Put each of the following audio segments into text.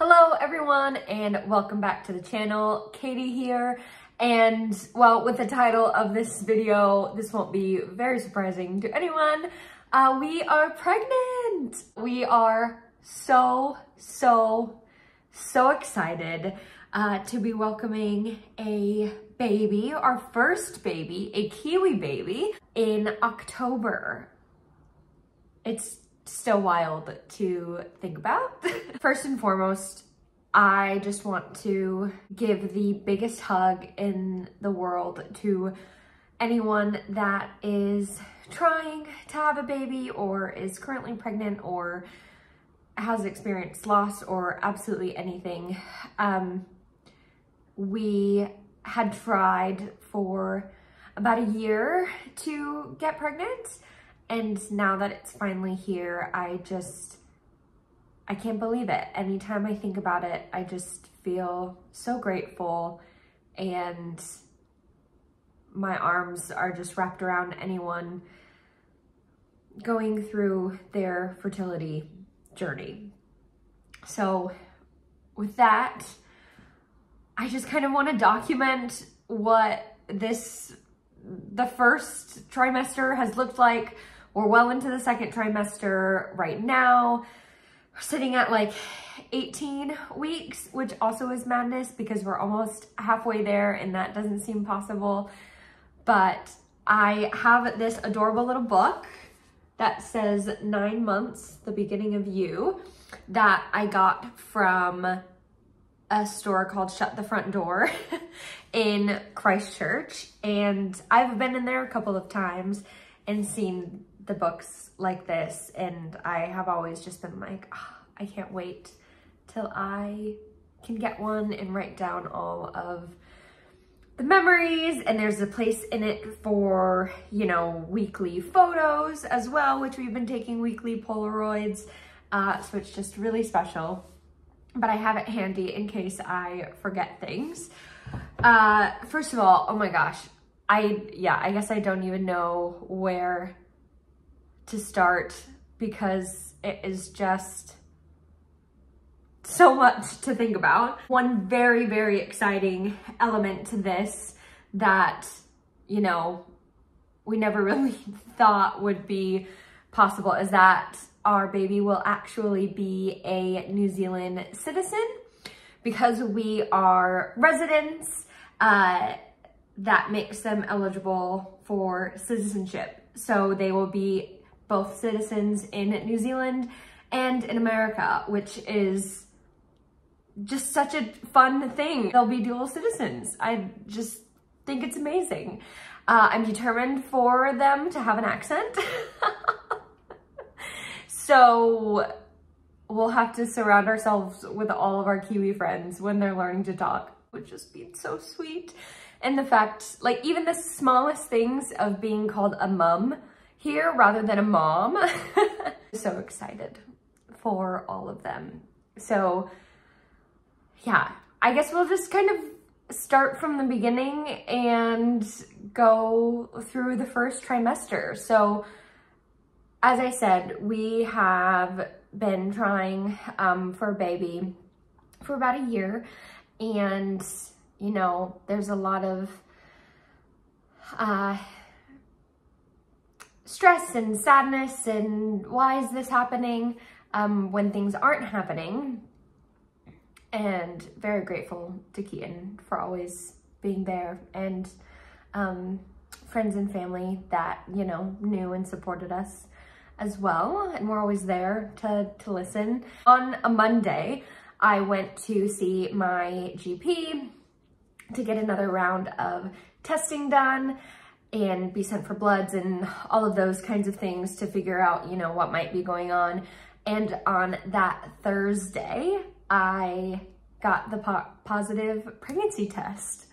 Hello everyone and welcome back to the channel. Katie here, and well, with the title of this video, this won't be very surprising to anyone. We are pregnant. We are so excited to be welcoming a baby, our first baby, a Kiwi baby, in October. It's so wild to think about. First and foremost, I just want to give the biggest hug in the world to anyone that is trying to have a baby or is currently pregnant or has experienced loss or absolutely anything. We had tried for about a year to get pregnant, and now that it's finally here, I can't believe it. Anytime I think about it, I just feel so grateful, and my arms are just wrapped around anyone going through their fertility journey. So with that, I just kind of want to document what the first trimester has looked like. We're well into the second trimester right now. We're sitting at like 18 weeks, which also is madness because we're almost halfway there and that doesn't seem possible. But I have this adorable little book that says 9 months, the beginning of you, that I got from a store called Shut the Front Door in Christchurch. And I've been in there a couple of times and seen the books like this, and I have always just been like, oh, I can't wait till I can get one and write down all of the memories. And there's a place in it for, you know, weekly photos as well, which we've been taking weekly Polaroids. So it's just really special, but I have it handy in case I forget things. First of all, oh my gosh, I guess I don't even know where to start because it is just so much to think about. One very exciting element to this that, you know, we never really thought would be possible is that our baby will actually be a New Zealand citizen. Because we are residents, that makes them eligible for citizenship. So they will be both citizens in New Zealand and in America, which is just such a fun thing. They'll be dual citizens. I just think it's amazing. I'm determined for them to have an accent. So we'll have to surround ourselves with all of our Kiwi friends when they're learning to talk, which just be so sweet. And the fact, like, even the smallest things of being called a mum here rather than a mom. So excited for all of them. So yeah, I guess we'll just kind of start from the beginning and go through the first trimester. So as I said, we have been trying for a baby for about a year, and you know, there's a lot of stress and sadness and why is this happening when things aren't happening. And very grateful to Keaton for always being there, and friends and family that, you know, knew and supported us as well, and we're always there to listen. On a Monday, I went to see my GP to get another round of testing done and be sent for bloods and all of those kinds of things to figure out, you know, what might be going on. And on that Thursday, I got the positive pregnancy test,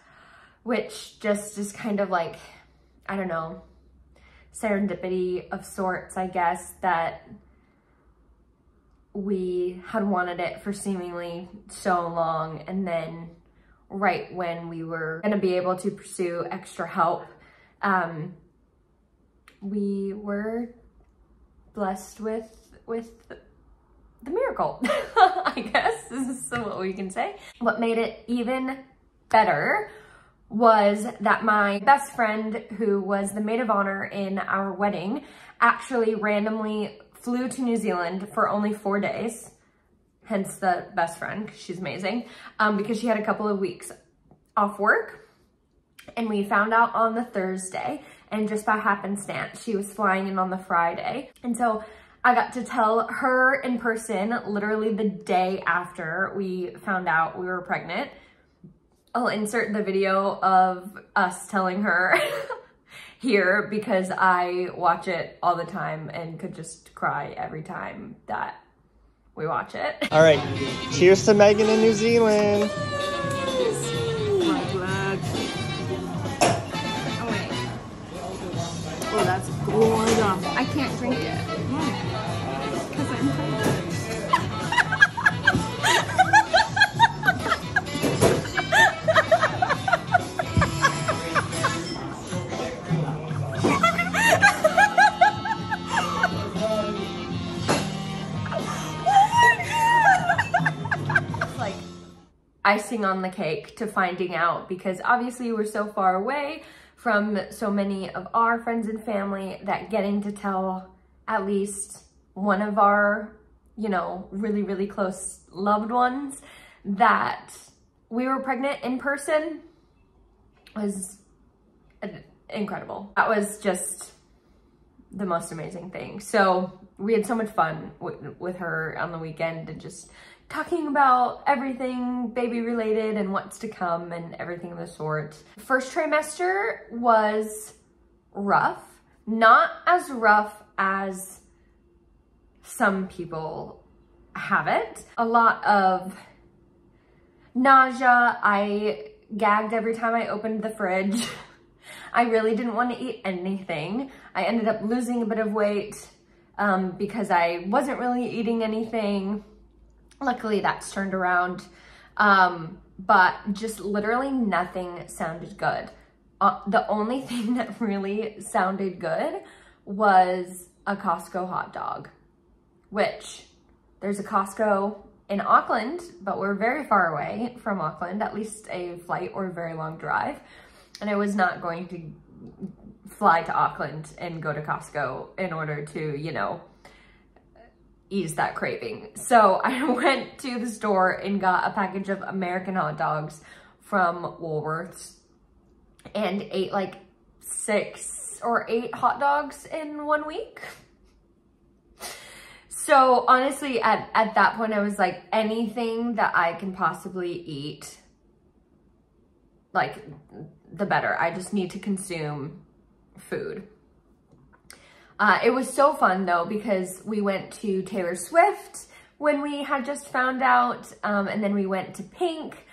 which just is kind of like, I don't know, serendipity of sorts, I guess, that we had wanted it for seemingly so long. And then right when we were gonna be able to pursue extra help, we were blessed with the miracle, I guess is what we can say. What made it even better was that my best friend, who was the maid of honor in our wedding, actually randomly flew to New Zealand for only 4 days, hence the best friend, 'cause she's amazing, because she had a couple of weeks off work. And we found out on the Thursday, and just by happenstance, she was flying in on the Friday. And so I got to tell her in person literally the day after we found out we were pregnant. I'll insert the video of us telling her here because I watch it all the time and could just cry every time that we watch it. All right, cheers to Megan in New Zealand. Oh wait. Oh, that's gorgeous. I can't drink it. Why? Because I'm pregnant. Icing on the cake to finding out, because obviously we're so far away from so many of our friends and family that getting to tell at least one of our, you know, really, really close loved ones that we were pregnant in person was incredible. That was just the most amazing thing. So we had so much fun with her on the weekend and just talking about everything baby related and what's to come and everything of the sort. First trimester was rough, not as rough as some people have it. A lot of nausea. I gagged every time I opened the fridge. I really didn't want to eat anything. I ended up losing a bit of weight because I wasn't really eating anything. Luckily that's turned around, but just literally nothing sounded good. The only thing that really sounded good was a Costco hot dog, which there's a Costco in Auckland, but we're very far away from Auckland, at least a flight or a very long drive. And I was not going to fly to Auckland and go to Costco in order to, you know, ease that craving. So I went to the store and got a package of American hot dogs from Woolworths and ate like 6 or 8 hot dogs in 1 week. So honestly, at that point, I was like, anything that I can possibly eat, like, the better. I just need to consume food. It was so fun though, because we went to Taylor Swift when we had just found out, and then we went to Pink,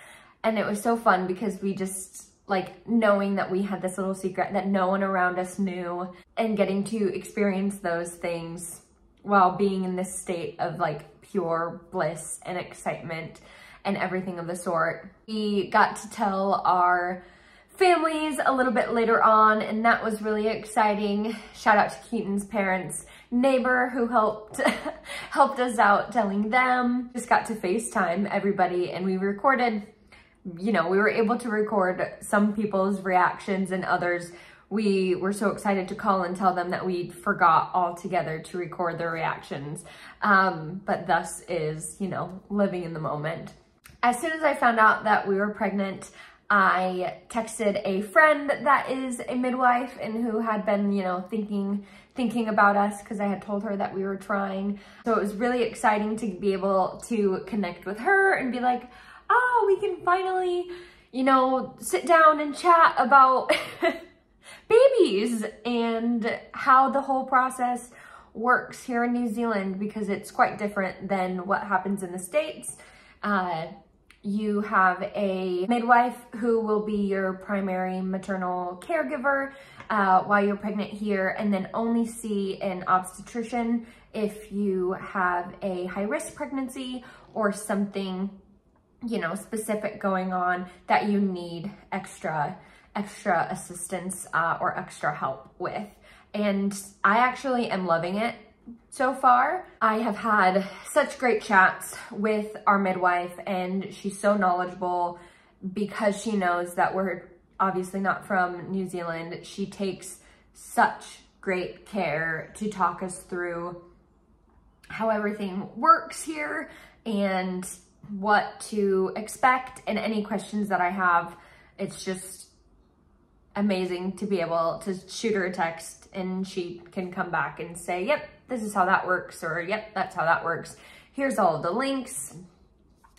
and it was so fun because we just, like, knowing that we had this little secret that no one around us knew, and getting to experience those things while being in this state of like pure bliss and excitement and everything of the sort. We got to tell our families a little bit later on, and that was really exciting. Shout out to Keaton's parents' neighbor who helped us out telling them. Just got to FaceTime everybody, and we recorded, you know, we were able to record some people's reactions, and others we were so excited to call and tell them that we forgot altogether to record their reactions. But thus is, you know, living in the moment. As soon as I found out that we were pregnant, I texted a friend that is a midwife and who had been, you know, thinking about us because I had told her that we were trying. So it was really exciting to be able to connect with her and be like, oh, we can finally, you know, sit down and chat about babies and how the whole process works here in New Zealand, because it's quite different than what happens in the States. You have a midwife who will be your primary maternal caregiver while you're pregnant here, and then only see an obstetrician if you have a high-risk pregnancy or something, you know, specific going on that you need extra assistance or extra help with. And I actually am loving it. so far. I have had such great chats with our midwife, and she's so knowledgeable because she knows that we're obviously not from New Zealand. She takes such great care to talk us through how everything works here and what to expect, and any questions that I have. It's just amazing to be able to shoot her a text and she can come back and say, yep, this is how that works, or yep, that's how that works. Here's all of the links.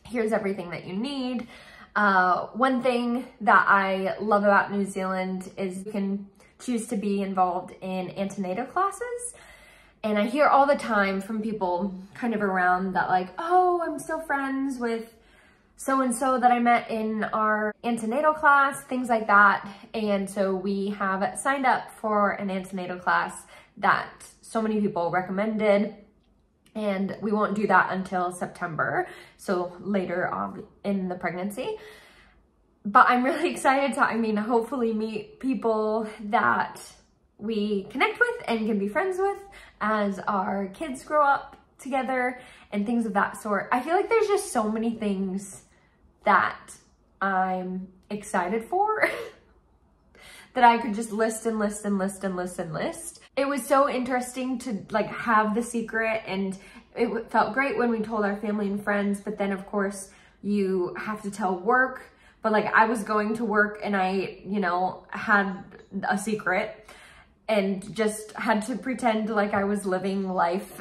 Here's everything that you need. One thing that I love about New Zealand is you can choose to be involved in antenatal classes. And I hear all the time from people kind of around that like, oh, I'm still friends with so-and-so that I met in our antenatal class, things like that. And so we have signed up for an antenatal class that so many people recommended, and we won't do that until September, so later on in the pregnancy. But I'm really excited to, hopefully meet people that we connect with and can be friends with as our kids grow up together and things of that sort. I feel like there's just so many things that I'm excited for that I could just list and list and list and list and list. It was so interesting to like have the secret, and it felt great when we told our family and friends, but then of course you have to tell work. But like I was going to work and I, had a secret and just had to pretend like I was living life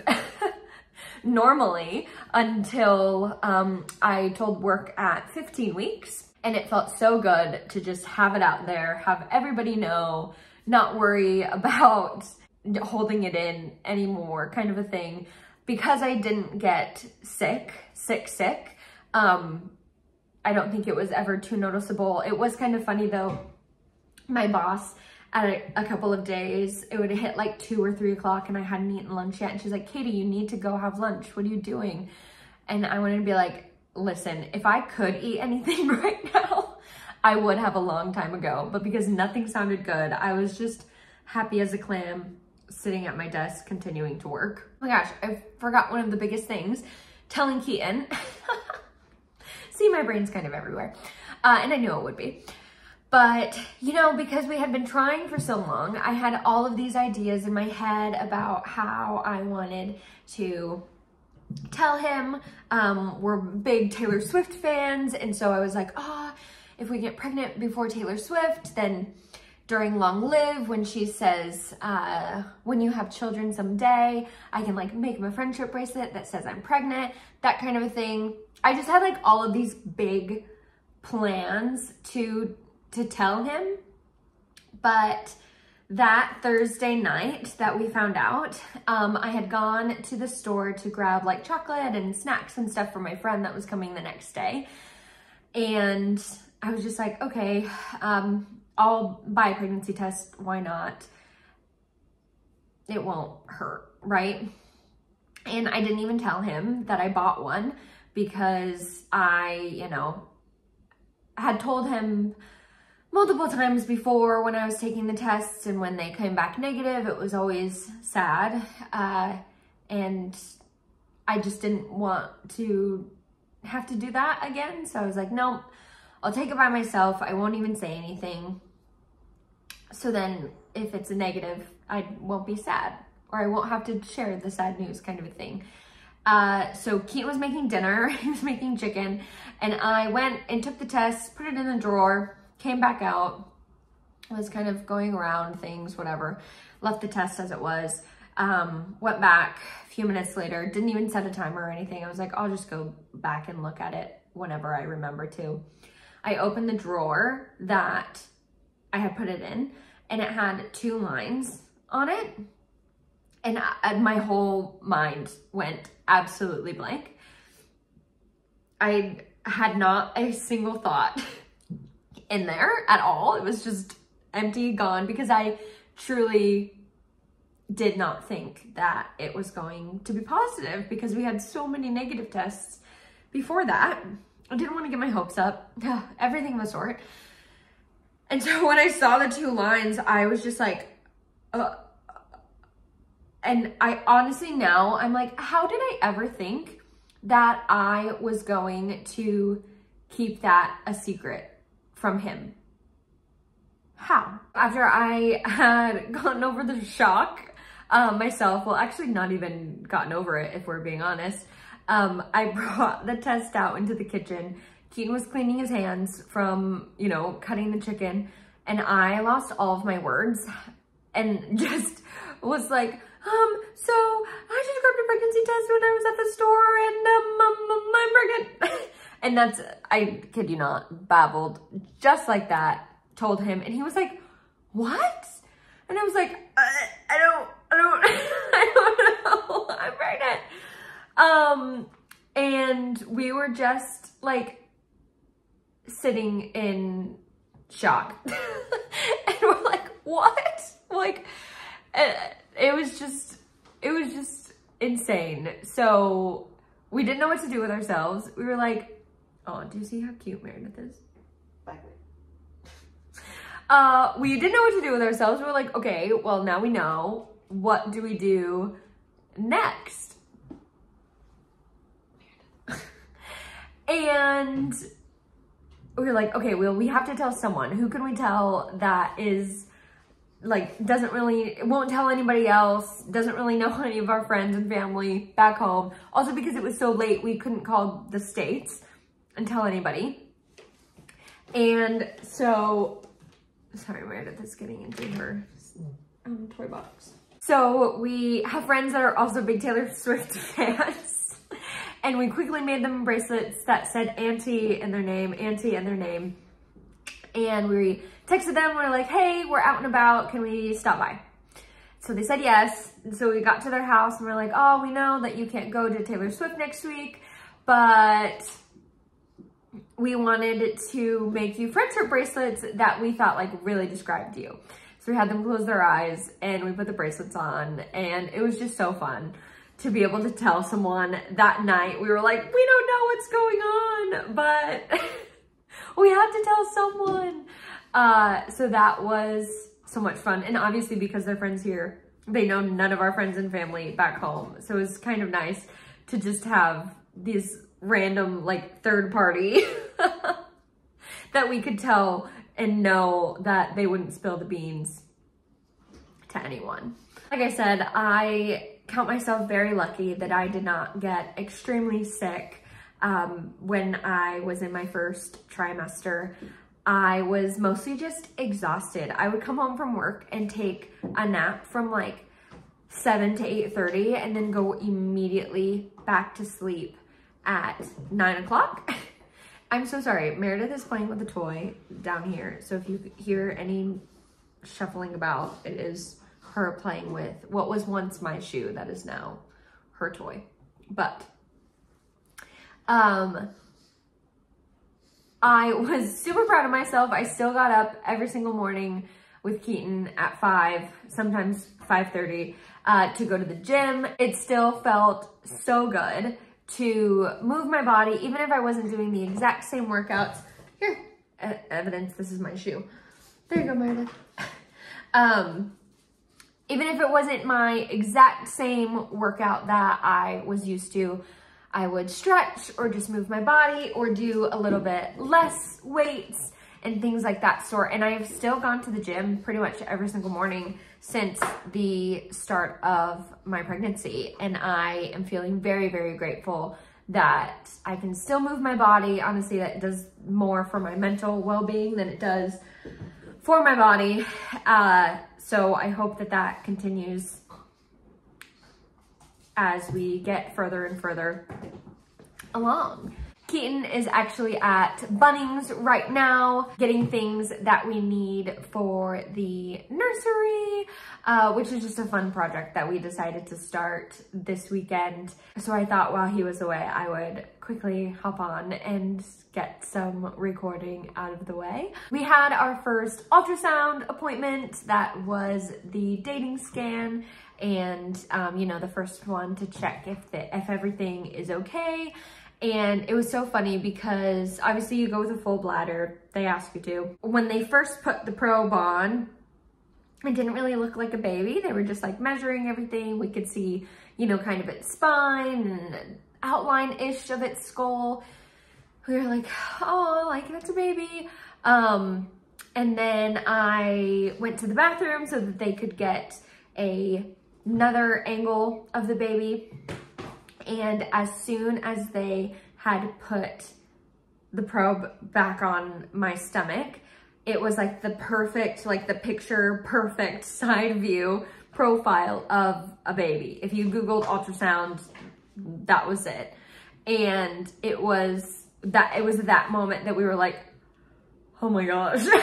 normally until I told work at 15 weeks. And it felt so good to just have it out there, have everybody know, not worry about holding it in anymore, kind of a thing. Because I didn't get sick. I don't think it was ever too noticeable. It was kind of funny though. My boss, at a couple of days, it would hit like 2 or 3 o'clock and I hadn't eaten lunch yet. And she's like, Katie, you need to go have lunch. What are you doing? And I wanted to be like, listen, if I could eat anything right now, I would have a long time ago. But because nothing sounded good, I was just happy as a clam sitting at my desk continuing to work. Oh my gosh, I forgot one of the biggest things, telling Keaton. See, my brain's kind of everywhere. And I knew it would be. But, because we had been trying for so long, I had all of these ideas in my head about how I wanted to tell him. We're big Taylor Swift fans. And so I was like, if we get pregnant before Taylor Swift, then during Long Live, when she says, when you have children someday, I can like make him a friendship bracelet that says I'm pregnant, that kind of a thing. I just had like all of these big plans to tell him. But that Thursday night that we found out, I had gone to the store to grab like chocolate and snacks and stuff for my friend that was coming the next day. And I was just like, okay, I'll buy a pregnancy test. Why not? It won't hurt, right? And I didn't even tell him that I bought one because I, had told him multiple times before when I was taking the tests, and when they came back negative, it was always sad. And I just didn't want to have to do that again. So I was like, nope, I'll take it by myself. I won't even say anything. So then if it's a negative, I won't be sad, or I won't have to share the sad news, kind of a thing. So Keaton was making dinner, he was making chicken, and I went and took the test, put it in the drawer, came back out, was kind of going around things, whatever, left the test as it was, went back a few minutes later, didn't even set a timer or anything. I was like, I'll just go back and look at it whenever I remember to. I opened the drawer that I had put it in, and it had 2 lines on it. And my whole mind went absolutely blank. I had not a single thought in there at all. It was just empty, gone, because I truly did not think that it was going to be positive, because we had so many negative tests before that. I didn't want to get my hopes up, everything of the sort. And so when I saw the 2 lines, I was just like, And I honestly now, I'm like, how did I ever think that I was going to keep that a secret from him? How? After I had gotten over the shock myself, well, actually not even gotten over it, if we're being honest, I brought the test out into the kitchen. Keaton was cleaning his hands from, you know, cutting the chicken, and I lost all of my words and just was like, so I just grabbed a pregnancy test when I was at the store, and I'm pregnant. And that's, I kid you not, babbled just like that, told him, and he was like, what? And I was like, I don't know, I'm pregnant. And we were just like sitting in shock. And we're like, what? Like, it was just insane. So we didn't know what to do with ourselves. We were like, oh, do you see how cute Meredith is? We didn't know what to do with ourselves. We were like, okay, well, now we know. What do we do next? And we were like, okay, well, we have to tell someone. Who can we tell that is like, won't tell anybody else, doesn't really know any of our friends and family back home. Also, because it was so late, we couldn't call the States and tell anybody. And so, sorry, Meredith is getting into her toy box. So we have friends that are also big Taylor Swift fans. And we quickly made them bracelets that said Auntie in their name, Auntie in their name. And we texted them, we're like, hey, we're out and about, can we stop by? So they said yes. And so we got to their house and we're like, oh, we know that you can't go to Taylor Swift next week, but we wanted to make you friendship bracelets that we thought like really described you. So we had them close their eyes and we put the bracelets on, and it was just so fun to be able to tell someone that night. We were like, we don't know what's going on, but we had to tell someone. So that was so much fun. And obviously because they're friends here, they know none of our friends and family back home. So it was kind of nice to just have these random like third party that we could tell and know that they wouldn't spill the beans to anyone. Like I said, I count myself very lucky that I did not get extremely sick when I was in my first trimester. I was mostly just exhausted. I would come home from work and take a nap from like 7 to 8:30 and then go immediately back to sleep at 9 o'clock. I'm so sorry. Meredith is playing with a toy down here. So if you hear any shuffling about, it is her playing with what was once my shoe that is now her toy. But I was super proud of myself. I still got up every single morning with Keaton at 5, sometimes 5:30, to go to the gym. It still felt so good to move my body, even if I wasn't doing the exact same workouts. Here, evidence, this is my shoe. There you go, Meredith. Even if it wasn't my exact same workout that I was used to, I would stretch or just move my body or do a little bit less weights and things like that sort. And I have still gone to the gym pretty much every single morning since the start of my pregnancy. And I am feeling very, very grateful that I can still move my body. Honestly, that does more for my mental well-being than it does for my body. So I hope that that continues as we get further and further along. Keaton is actually at Bunnings right now, getting things that we need for the nursery, which is just a fun project that we decided to start this weekend. So I thought while he was away, I would quickly hop on and get some recording out of the way. We had our first ultrasound appointment. That was the dating scan, and you know, the first one to check if everything is okay. And it was so funny because obviously you go with a full bladder, they ask you to. When they first put the probe on, It didn't really look like a baby. They were just like measuring everything. We could see, you know, kind of its spine and outline-ish of its skull. We were like, oh, like that's a baby. And then I went to the bathroom so that they could get another angle of the baby. And as soon as they had put the probe back on my stomach, it was like the perfect, like the picture perfect side view profile of a baby. If you Googled ultrasound, that was it. And it was that moment that we were like, oh my gosh, there's a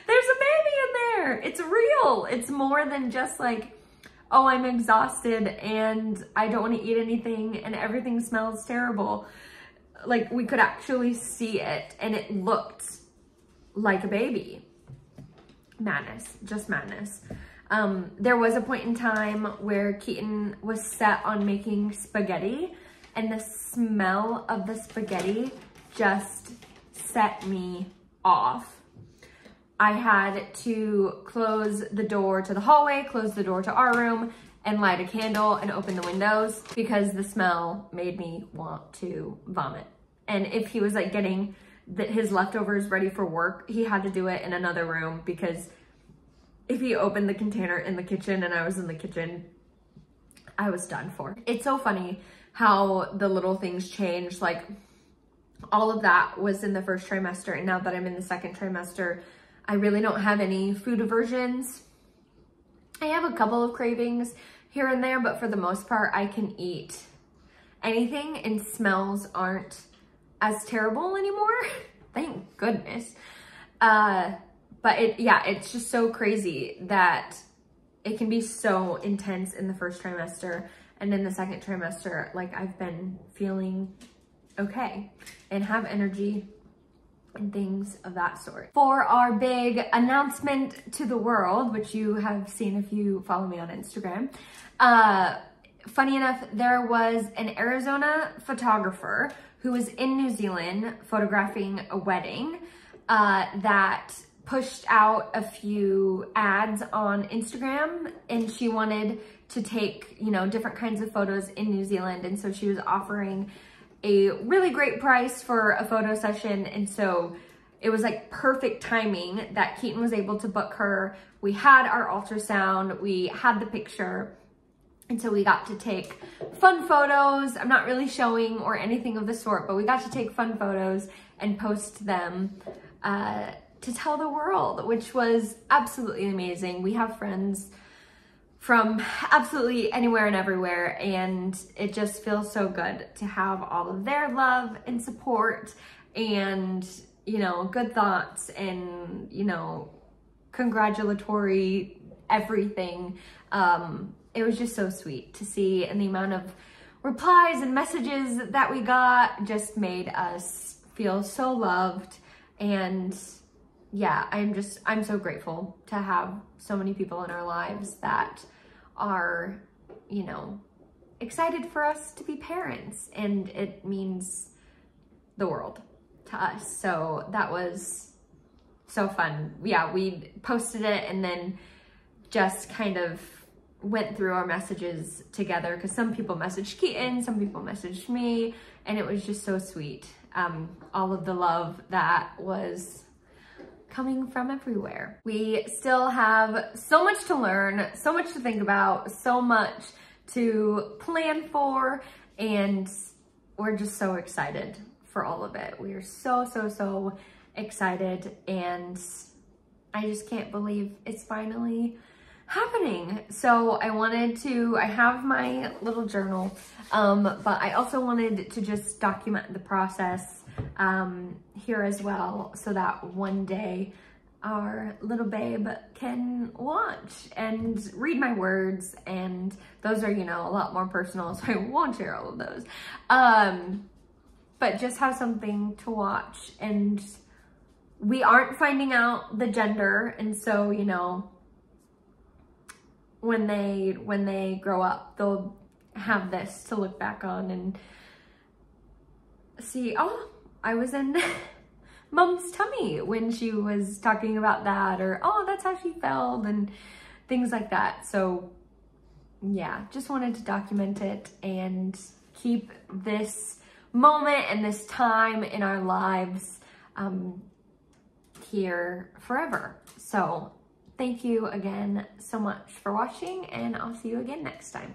baby in there. It's real. It's more than just like, oh, I'm exhausted and I don't want to eat anything and everything smells terrible. Like we could actually see it and it looked like a baby. Madness, just madness. There was a point in time where Keaton was set on making spaghetti and the smell of the spaghetti just set me off. I had to close the door to the hallway, close the door to our room, and light a candle and open the windows because the smell made me want to vomit. And if he was like getting his leftovers ready for work, he had to do it in another room because if he opened the container in the kitchen and I was in the kitchen, I was done for. It's so funny how the little things change. Like all of that was in the first trimester, and now that I'm in the second trimester, I really don't have any food aversions. I have a couple of cravings here and there, but for the most part, I can eat anything and smells aren't as terrible anymore. Thank goodness. But it's just so crazy that it can be so intense in the first trimester, and in the second trimester, like I've been feeling okay and have energy and things of that sort. For our big announcement to the world, which you have seen if you follow me on Instagram, funny enough, there was an Arizona photographer who was in New Zealand photographing a wedding that pushed out a few ads on Instagram, and she wanted to take, you know, different kinds of photos in New Zealand. And so she was offering a really great price for a photo session. And so it was like perfect timing that Keaton was able to book her. We had our ultrasound, we had the picture. And so we got to take fun photos. I'm not really showing or anything of the sort, but we got to take fun photos and post them to tell the world, which was absolutely amazing. We have friends from absolutely anywhere and everywhere, and it just feels so good to have all of their love and support and, you know, good thoughts and, you know, congratulatory everything. It was just so sweet to see, and the amount of replies and messages that we got just made us feel so loved. And yeah, I'm so grateful to have so many people in our lives that are, you know, excited for us to be parents, and it means the world to us. So that was so fun. Yeah, we posted it and then just kind of went through our messages together, because some people messaged Keaton, some people messaged me, and it was just so sweet. All of the love that was coming from everywhere. We still have so much to learn, so much to think about, so much to plan for, and we're just so excited for all of it. We are so, so, so excited, and I just can't believe it's finally happening. So I have my little journal, but I also wanted to just document the process here as well, so that one day our little babe can watch and read my words, and those are, you know, a lot more personal, so I won't share all of those, but just have something to watch. And we aren't finding out the gender, and so, you know, when they grow up, they'll have this to look back on and see, oh, I was in mom's tummy when she was talking about that, or, oh, that's how she felt, and things like that. So yeah, just wanted to document it and keep this moment and this time in our lives here forever. So thank you again so much for watching, and I'll see you again next time.